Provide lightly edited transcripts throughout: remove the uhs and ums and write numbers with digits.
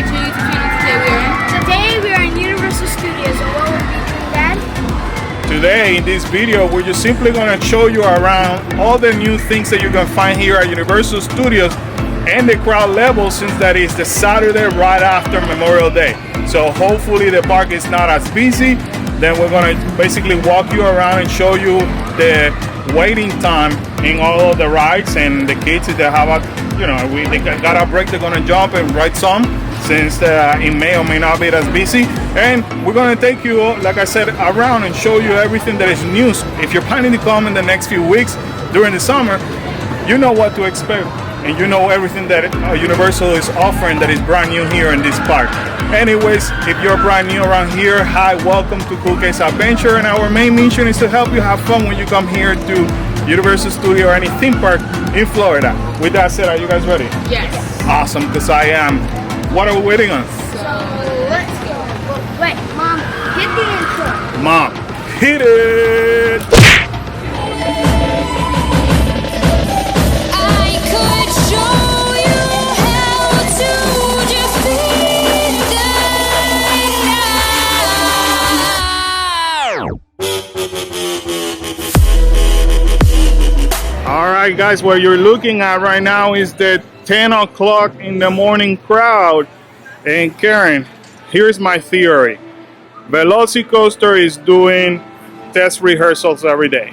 back to your YouTube channel. Today we are in Universal Studios, and what will we be doing, Dad? Today in this video, we're just simply going to show you around all the new things that you can find here at Universal Studios and the crowd level, since that is the Saturday right after Memorial Day. So hopefully the park is not as busy. Then we're going to basically walk you around and show you the waiting time in all of the rides, and the kids that have they got a break, they're going to jump and ride some, since it may or may not be as busy. And we're going to take you, like I said, around and show you everything that is new. If you're planning to come in the next few weeks during the summer, you know what to expect, and you know everything that Universal is offering that is brand new here in this park. Anyways, if you're brand new around here, hi, welcome to Cool Case Adventure, and our main mission is to help you have fun when you come here to Universal Studio or any theme park in Florida. With that said, are you guys ready? Yes. Awesome, because I am. What are we waiting on? So let's go. Well, wait, Mom, hit the intro. Mom, hit it! I could show you how to defeat Alright guys, what you're looking at right now is the 10 o'clock in the morning crowd. And Karen, here's my theory. Velocicoaster is doing test rehearsals every day.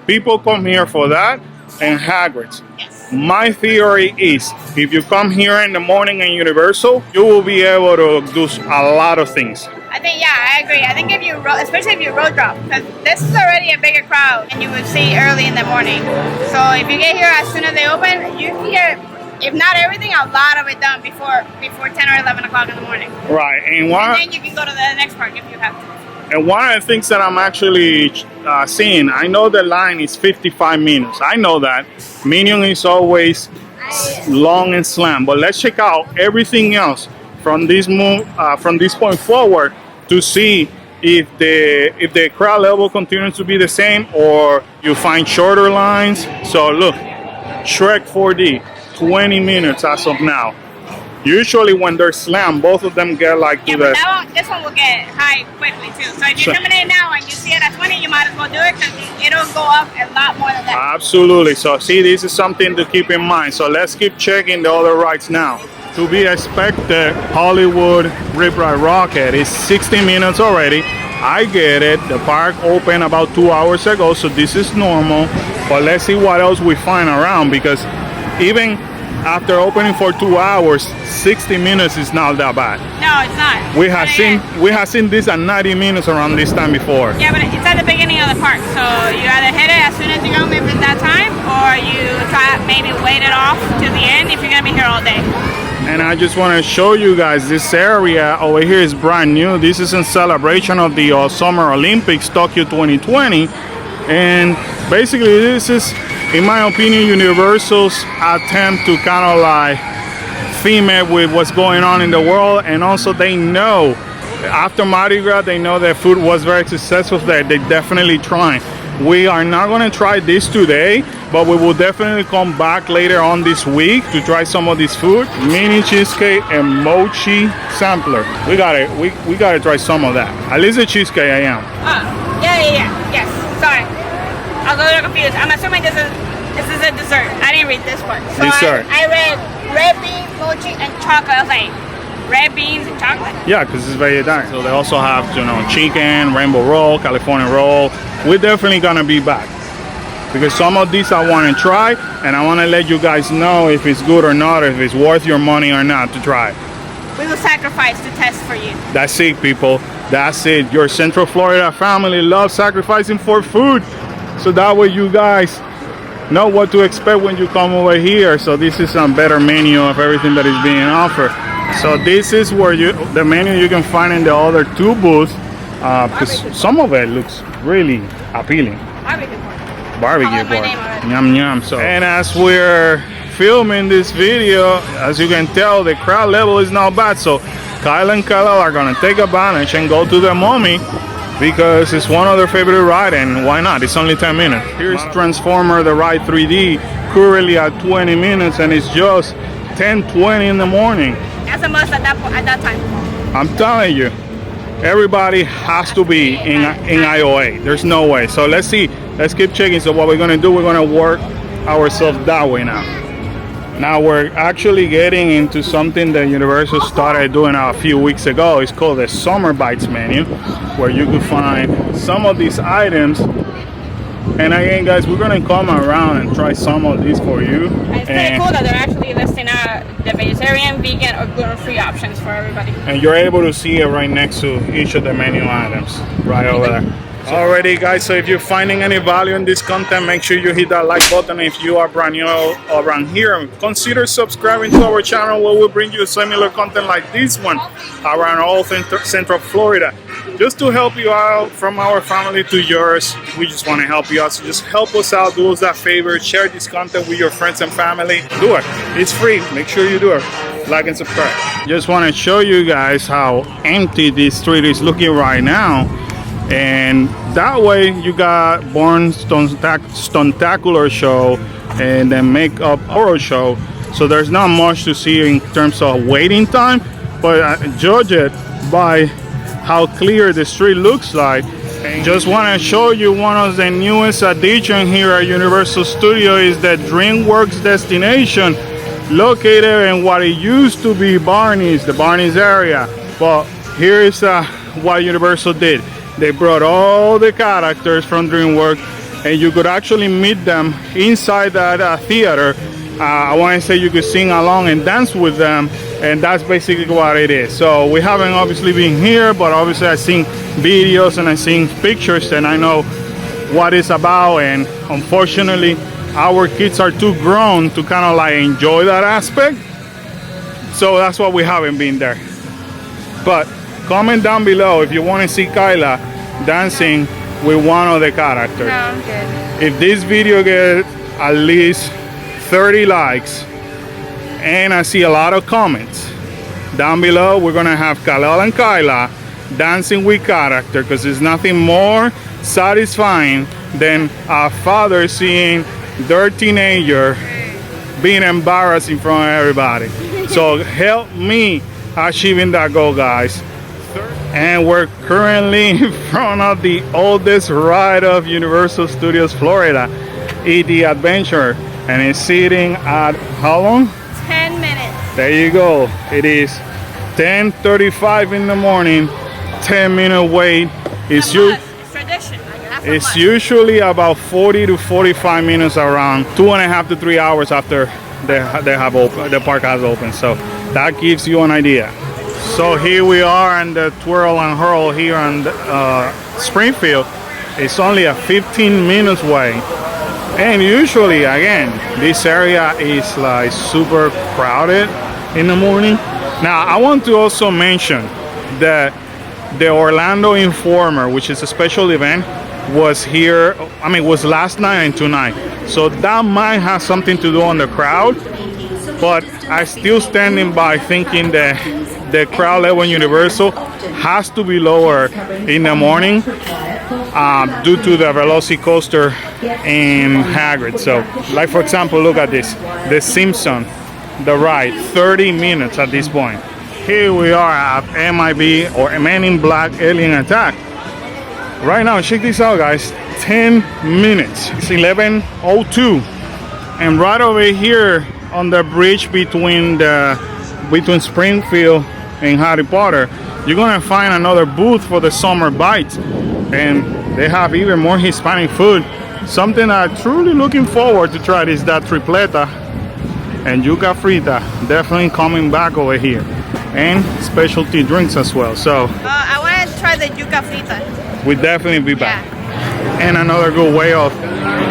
People come here for that, and Hagrid's. Yes. My theory is, if you come here in the morning in Universal, you will be able to do a lot of things. I think, yeah, I agree. I think if you, especially if you road drop, because this is already a bigger crowd and you would see early in the morning. So if you get here as soon as they open, you can get, if not everything, a lot of it done before 10 or 11 o'clock in the morning. Right, and then you can go to the next park if you have to. And one of the things that I'm actually seeing, I know the line is 55 minutes. I know that. Minion is always long and slam, but let's check out everything else from this point forward to see if the crowd level continues to be the same or you find shorter lines. So look, Shrek 4D, 20 minutes as of now. Usually when they're slammed, both of them get like yeah, but this one will get high quickly too. So if you're coming in now and you see it at 20, you might as well do it, because it'll go up a lot more than that. Absolutely. So see, this is something to keep in mind. So let's keep checking the other rides now. To be expected, Hollywood Rip Ride Rocket is 60 minutes already. I get it. The park opened about 2 hours ago, so this is normal. But let's see what else we find around, because even after opening for 2 hours, 60 minutes is not that bad. No, it's not. We have seen this at 90 minutes around this time before. Yeah, but it's at the beginning of the park, so you either hit it as soon as you come if it's that time, or you try maybe wait it off to the end if you're gonna be here all day. And I just want to show you guys this area over here is brand new. This is in celebration of the Summer Olympics Tokyo 2020, and basically this is, in my opinion, Universal's attempt to kind of like theme it with what's going on in the world. And also they know after Mardi Gras, they know that food was very successful there. They definitely trying. We are not going to try this today, but we will definitely come back later on this week to try some of this food. Mini cheesecake and mochi sampler. We gotta try some of that. At least the cheesecake I am. Yes. Sorry, I was a little confused. I'm assuming this is a dessert. I didn't read this part. So Dessert. I read red beans, mochi, and chocolate. I was like, red beans and chocolate? Yeah, because it's vegetarian. So they also have, chicken, rainbow roll, California roll. We're definitely gonna be back, because some of these I want to try, and I want to let you guys know if it's good or not, if it's worth your money or not to try. We will sacrifice to test for you. That's it, people. That's it. Your Central Florida family loves sacrificing for food, so that way you guys know what to expect when you come over here. So this is a better menu of everything that is being offered. So this is where the menu you can find in the other two booths, because some of it looks really appealing. Barbecue pork. Yum yum. So, and as we're filming this video, as you can tell, the crowd level is not bad. So Kyle and Kyle are gonna take advantage and go to the Mummy, because it's one of their favorite rides, and why not? It's only 10 minutes. Here's Transformer the Ride 3D, currently at 20 minutes, and it's just 10:20 in the morning. That's a must at that time. I'm telling you, everybody has to be in IOA. There's no way. So let's see. Let's keep checking. So what we're gonna do, we're gonna work ourselves that way now. Now we're actually getting into something that Universal started doing a few weeks ago. It's called the Summer Bites menu, where you can find some of these items. And again, guys, we're gonna come around and try some of these for you. And it's pretty cool that they're actually listing out the vegetarian, vegan, or gluten-free options for everybody. And you're able to see it right next to each of the menu items, right over there. Alrighty, guys, so if you're finding any value in this content, make sure you hit that like button. If you are brand new around here, consider subscribing to our channel, where we'll bring you similar content like this one around all Central Florida. Just to help you out, from our family to yours, we just want to help you out. So just help us out, do us that favor, share this content with your friends and family. Do it. It's free. Make sure you do it. Like and subscribe. Just want to show you guys how empty this street is looking right now. And that way you got Born Stuntacular show and then Makeup Horror show. So there's not much to see in terms of waiting time, but judge it by how clear the street looks like. And just want to show you one of the newest additions here at Universal Studios is the Dreamworks Destination, located in what it used to be the Barney's area. But here is what Universal did. They brought all the characters from DreamWorks, and you could actually meet them inside that theater. I want to say you could sing along and dance with them, and that's basically what it is. So we haven't obviously been here, but obviously I've seen videos and I've seen pictures, and I know what it's about. And unfortunately, our kids are too grown to kind of like enjoy that aspect. So that's why we haven't been there. But comment down below if you want to see Kyla dancing with one of the characters. Sounds good. If this video gets at least 30 likes and I see a lot of comments down below, we're gonna have Khalil and Kyla dancing with character, because there's nothing more satisfying than a father seeing their teenager being embarrassed in front of everybody. So help me achieving that goal, guys. And we're currently in front of the oldest ride of Universal Studios Florida, E.T. Adventure, and it's sitting at how long? 10 minutes. There you go. It is 10:35 in the morning. 10-minute wait. It's tradition. It's usually about 40 to 45 minutes, around 2.5 to 3 hours after the park has opened. So that gives you an idea. So here we are in the Twirl and Hurl here in Springfield. It's only a 15 minutes way. And usually, again, this area is like super crowded in the morning. Now, I want to also mention that the Orlando Informer, which is a special event, was here, was last night and tonight. So that might have something to do on the crowd, but I still standing by thinking that the crowd level in Universal has to be lower in the morning due to the Velocicoaster in Hagrid. So, like for example, look at this, the Simpson, the ride, 30 minutes at this point. Here we are at MIB, or Men in Black Alien Attack. Right now, check this out, guys, 10 minutes. It's 11:02, and right over here on the bridge between Springfield and Harry Potter, you're gonna find another booth for the Summer Bites, and they have even more Hispanic food. Something I'm truly looking forward to try is that tripleta and yuca frita. Definitely coming back over here, and specialty drinks as well. So I want to try the yuca frita. we'll definitely be back. Yeah. And another good way of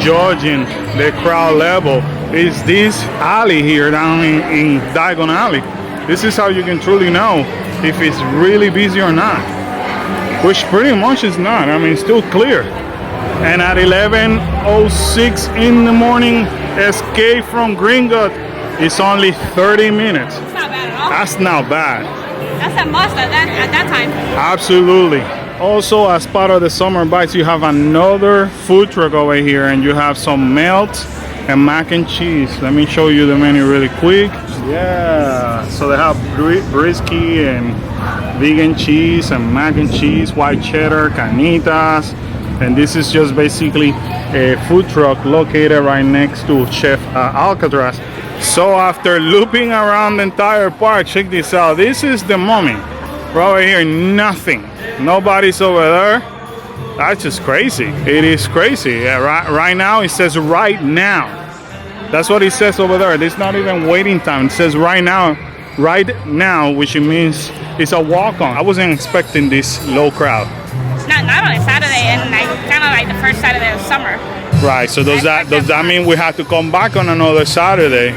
judging the crowd level is this alley here down in Diagon Alley. This is how you can truly know if it's really busy or not, which pretty much is not. It's still clear. And at 11:06 in the morning, Escape from Gringotts is only 30 minutes. It's not bad at all. That's not bad. That's a must at that time. Absolutely. Also, as part of the Summer Bites, you have another food truck over here, and you have some melts and mac and cheese. Let me show you the menu really quick. Yeah, so they have brisket and vegan cheese and mac and cheese, white cheddar, carnitas. And this is just basically a food truck located right next to Chef Alcatraz. So after looping around the entire park, check this out. This is the moment. Right over here, nothing. Nobody's over there. That's just crazy. It is crazy. Yeah, right now, it says right now. That's what it says over there. There's not even waiting time. It says right now, which means it's a walk-on. I wasn't expecting this low crowd. Not on a Saturday, and like kind of like the first Saturday of summer. Right. So does that mean we have to come back on another Saturday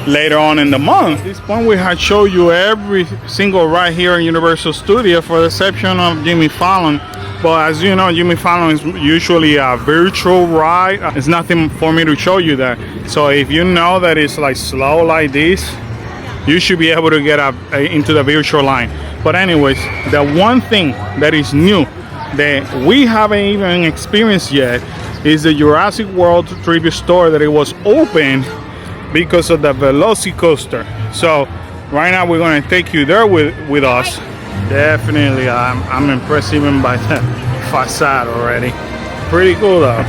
later on in the month? At this point, we had show you every single ride here in Universal Studios, for the exception of Jimmy Fallon. But as you know, Jimmy Fallon is usually a virtual ride. It's nothing for me to show you that. So if you know that it's like slow like this, you should be able to get up into the virtual line. But anyways, the one thing that is new that we haven't even experienced yet is the Jurassic World tribute store that it was open because of the Velocicoaster. So right now we're going to take you there with us. Definitely, I'm impressed even by the facade already. Pretty cool though.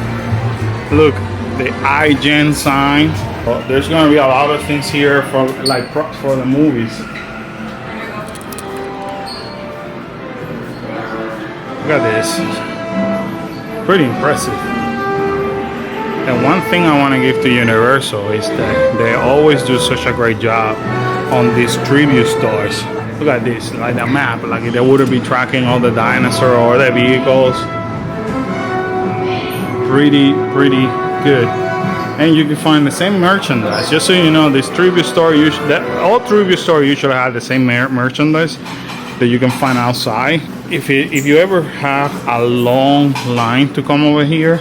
Look, the iGen sign. Well, there's going to be a lot of things here for like props for the movies. Look at this. Pretty impressive. And one thing I want to give to Universal is that they always do such a great job on these tribute stores. Look at this, like the map, like they wouldn't be tracking all the dinosaurs or the vehicles. Pretty good. And you can find the same merchandise. Just so you know, this tribute store, all tribute stores usually have the same merchandise that you can find outside. If you ever have a long line to come over here,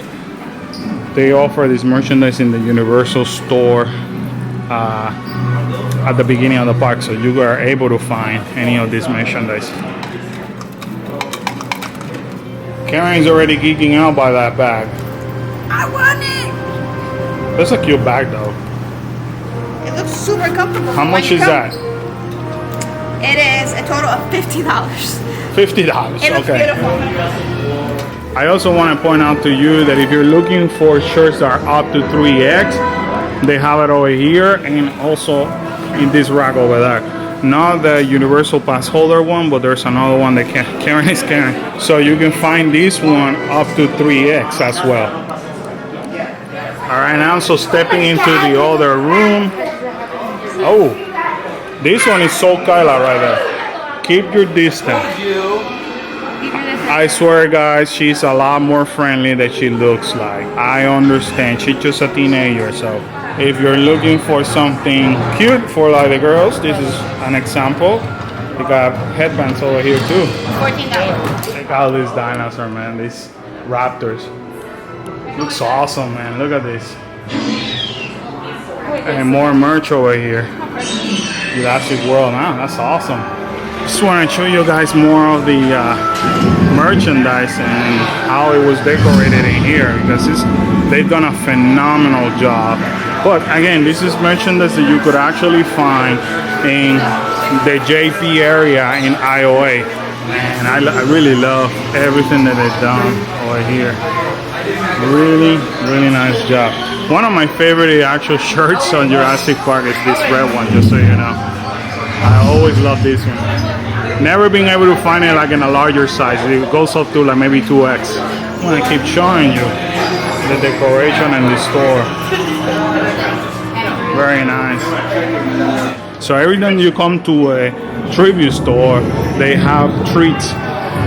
they offer this merchandise in the Universal store at the beginning of the park, so you are able to find any of this merchandise. Karen's already geeking out by that bag. I want it! That's a cute bag though. It looks super comfortable. How much is that? It is a total of $50. $50, It looks okay. beautiful. I also want to point out to you that if you're looking for shirts that are up to 3X, they have it over here and also in this rack over there. Not the Universal Pass holder one, but there's another one that Karen is carrying. So you can find this one up to 3X as well. Alright, now so stepping into the other room. Oh, this one is so Kyla right there. Keep your distance. I swear guys, she's a lot more friendly than she looks like. I understand, she's just a teenager, so if you're looking for something cute for like the girls, this is an example. You got headbands over here too. $14. Check out this dinosaur, man, these raptors. Looks awesome, man, look at this. And more merch over here. Jurassic World, man, that's awesome. Just want to show you guys more of the merchandise and how it was decorated in here, because they've done a phenomenal job. But again, this is merchandise that you could actually find in the JP area in IOA. And I really love everything that they've done over here. Really nice job. One of my favorite actual shirts on Jurassic Park is this red one, just so you know. I always love this one. Never been able to find it like in a larger size. It goes up to like maybe 2X. I'm gonna keep showing you the decoration in the store. Very nice. So every time you come to a tribute store, they have treats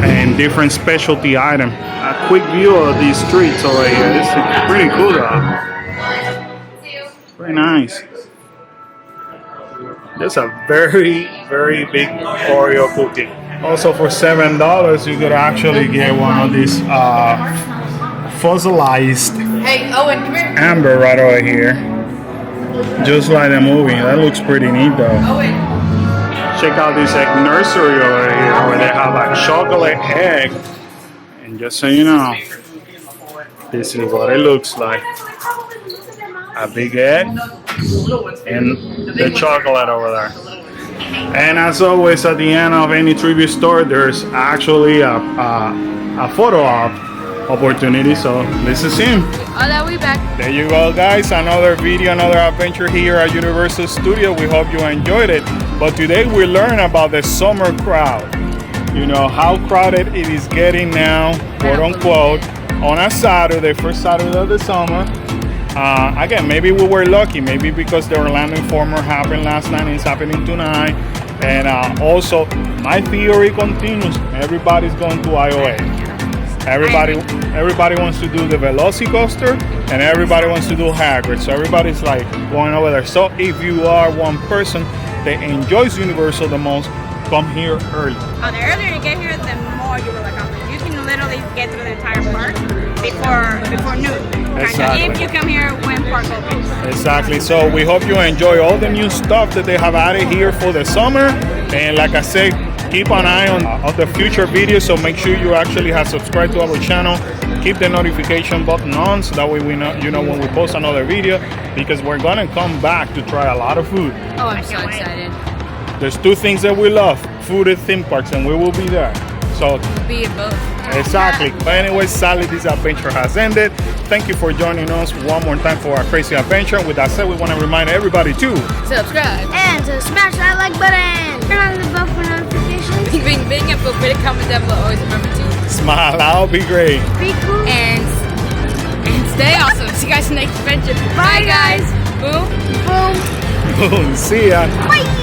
and different specialty items. A quick view of these treats over here. This is pretty cool though. Very nice. There's a very big Oreo cookie. Also for $7, you could actually get one of these fossilized amber right over here. Just like the movie. That looks pretty neat though. Check out this egg nursery over here where they have a chocolate egg. And just so you know, this is what it looks like. A big egg and the chocolate over there. And as always, at the end of any trivia store, there's actually a photo op opportunity. So this is him. Oh, that we back. There you go, guys. Another video, another adventure here at Universal Studios. We hope you enjoyed it. But today we learn about the summer crowd. You know how crowded it is getting now, quote unquote, on a Saturday, first Saturday of the summer. Again, maybe we were lucky. Maybe because the Orlando Informer happened last night, it's happening tonight. And also, my theory continues. Everybody's going to IOA. Everybody wants to do the Velocicoaster, and everybody wants to do Hagrid. So everybody's like going over there. So if you are one person that enjoys Universal the most, come here early. Oh, the earlier you get here, the more you will accomplish. You can literally get through the entire park before noon. Exactly. If you come here when park opens. Exactly. So we hope you enjoy all the new stuff that they have added here for the summer. And like I said, keep an eye on the future videos. So make sure you actually have subscribed to our channel. Keep the notification button on so that way we know, you know, when we post another video, because we're gonna come back to try a lot of food. Oh, I'm so excited. There's two things that we love: food and theme parks, and we will be there. So Be it both. exactly. But anyway, sadly, this adventure has ended. Thank you for joining us one more time for our crazy adventure. With that said, we want to remind everybody to Subscribe. And to smash that like button. Turn on the bell for notifications. Bing, bing, bing, and feel free to comment down below. Always remember to smile out, be great. Be cool. and stay awesome. See you guys in the next adventure. Bye, guys. Boom. Boom. Boom. See ya. Bye.